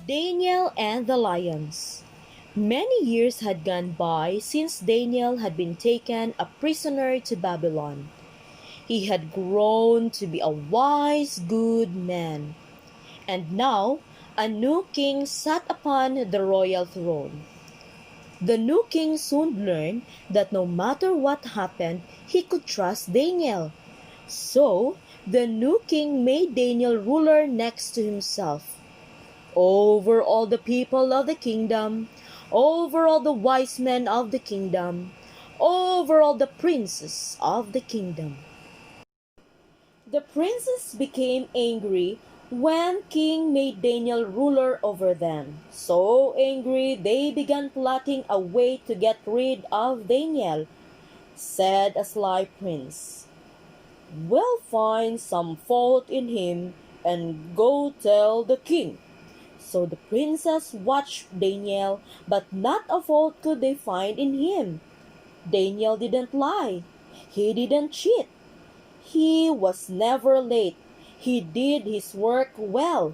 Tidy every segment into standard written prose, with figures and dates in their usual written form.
Daniel and the Lions. Many years had gone by since Daniel had been taken a prisoner to Babylon. He had grown to be a wise, good man, and now a new king sat upon the royal throne. The new king soon learned that no matter what happened, he could trust Daniel. So, the new king made Daniel ruler next to himself over all the people of the kingdom, over all the wise men of the kingdom, over all the princes of the kingdom. The princes became angry when king made Daniel ruler over them. So angry they began plotting a way to get rid of Daniel. Said a sly prince, "We'll find some fault in him and go tell the king." So the princess watched Daniel, but not a fault could they find in him. Daniel didn't lie. He didn't cheat. He was never late. He did his work well.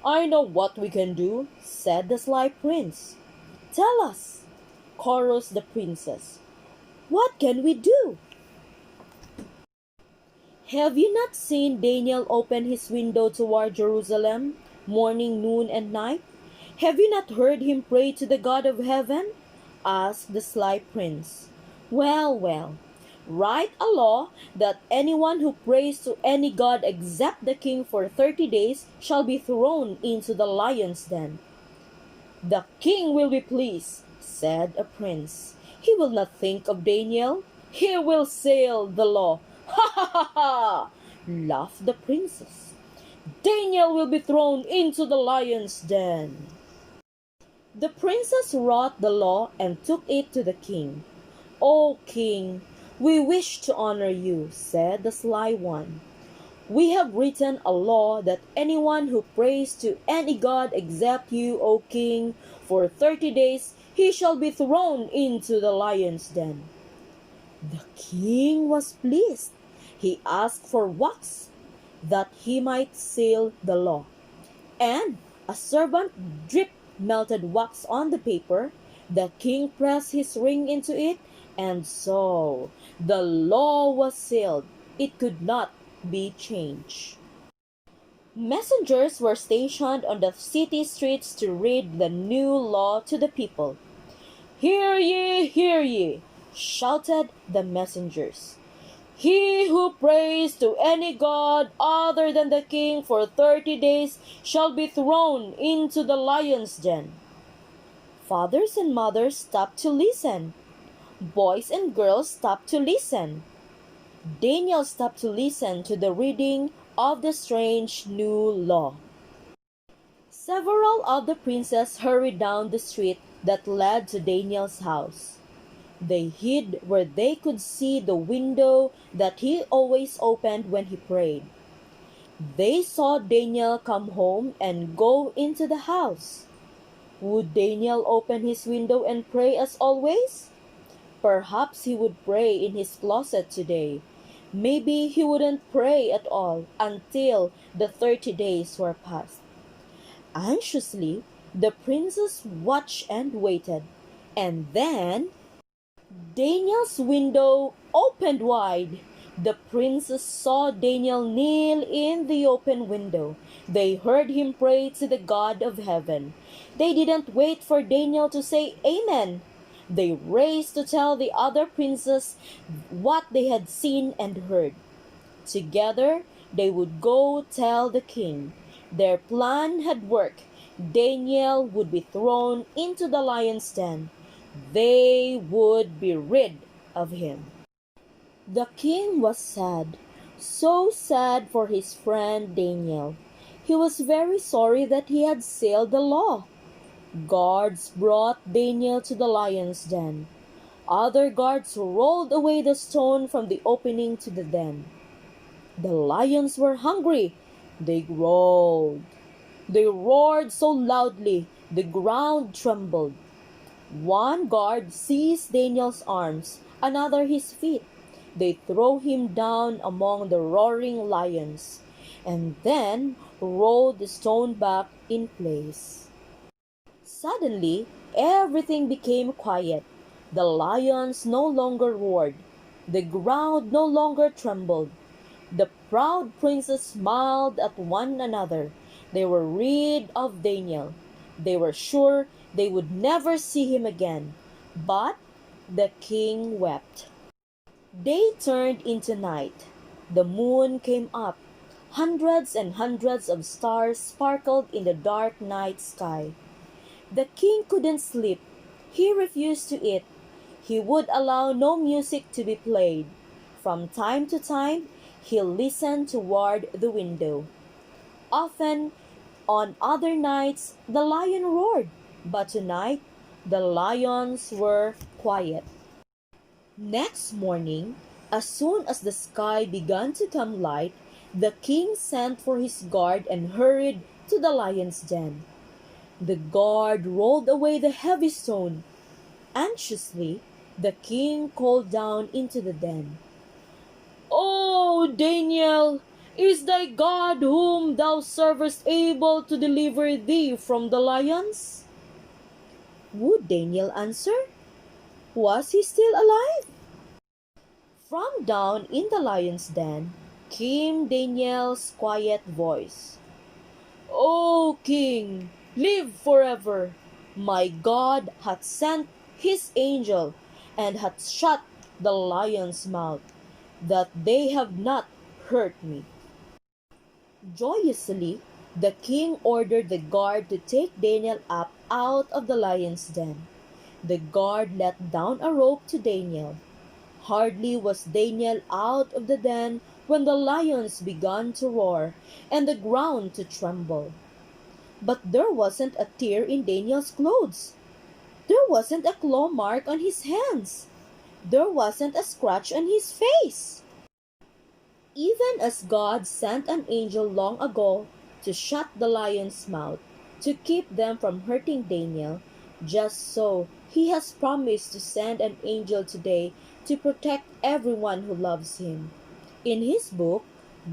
I know what we can do," said the sly prince. "Tell us," chorused the princess. "What can we do?" "Have you not seen Daniel open his window toward Jerusalem, morning, noon, and night? Have you not heard him pray to the God of heaven?" asked the sly prince. Well, write a law that anyone who prays to any god except the king for 30 days shall be thrown into the lion's den." "The king will be pleased," said a prince. "He will not think of Daniel. He will seal the law." "Ha ha ha ha!" laughed the princess. "Daniel will be thrown into the lion's den." The princess wrote the law and took it to the king. "O king, we wish to honor you," said the sly one. "We have written a law that anyone who prays to any god except you, O king, for 30 days, he shall be thrown into the lion's den." The king was pleased. He asked for wax, that he might seal the law. And a servant dripped melted wax on the paper. The king pressed his ring into it, and so the law was sealed. It could not be changed. Messengers were stationed on the city streets to read the new law to the people. Hear ye, shouted the messengers. "He who prays to any god other than the king for 30 days shall be thrown into the lion's den." Fathers and mothers stopped to listen. Boys and girls stopped to listen. Daniel stopped to listen to the reading of the strange new law. Several of the princes hurried down the street that led to Daniel's house. They hid where they could see the window that he always opened when he prayed. They saw Daniel come home and go into the house. Would Daniel open his window and pray as always? Perhaps he would pray in his closet today. Maybe he wouldn't pray at all until the 30 days were past. Anxiously, the princes watched and waited, and then Daniel's window opened wide. The princes saw Daniel kneel in the open window. They heard him pray to the God of heaven. They didn't wait for Daniel to say amen. They raced to tell the other princes what they had seen and heard. Together, they would go tell the king. Their plan had worked. Daniel would be thrown into the lion's den. They would be rid of him. The king was sad, so sad for his friend Daniel. He was very sorry that he had sealed the law. Guards brought Daniel to the lion's den. Other guards rolled away the stone from the opening to the den. The lions were hungry. They growled. They roared so loudly the ground trembled. One guard seized Daniel's arms, another his feet. They throw him down among the roaring lions. and then rolled the stone back in place. Suddenly, everything became quiet. The lions no longer roared. The ground no longer trembled. The proud princes smiled at one another. They were rid of Daniel. They were sure they would never see him again. But the king wept. Day turned into night. The moon came up. Hundreds and hundreds of stars sparkled in the dark night sky. The king couldn't sleep. He refused to eat. He would allow no music to be played. From time to time, he listened toward the window. Often, on other nights, the lion roared, but tonight, the lions were quiet. Next morning, as soon as the sky began to come light, the king sent for his guard and hurried to the lion's den. The guard rolled away the heavy stone. Anxiously, the king called down into the den. "O Daniel, is thy God whom thou servest able to deliver thee from the lions?" Would Daniel answer? Was he still alive? From down in the lion's den came Daniel's quiet voice. "O king, live forever! My God hath sent his angel, and hath shut the lions' mouth, that they have not hurt me." Joyously, the king ordered the guard to take Daniel up out of the lion's den. The guard let down a rope to Daniel. Hardly was Daniel out of the den when the lions began to roar and the ground to tremble. But there wasn't a tear in Daniel's clothes. There wasn't a claw mark on his hands. There wasn't a scratch on his face. Even as God sent an angel long ago to shut the lion's mouth, to keep them from hurting Daniel, just so he has promised to send an angel today to protect everyone who loves him. In his book,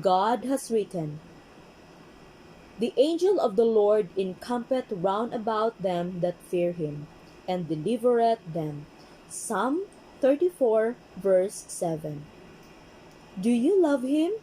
God has written, "The angel of the Lord encampeth round about them that fear him, and delivereth them." Psalm 34, verse 7. Do you love him?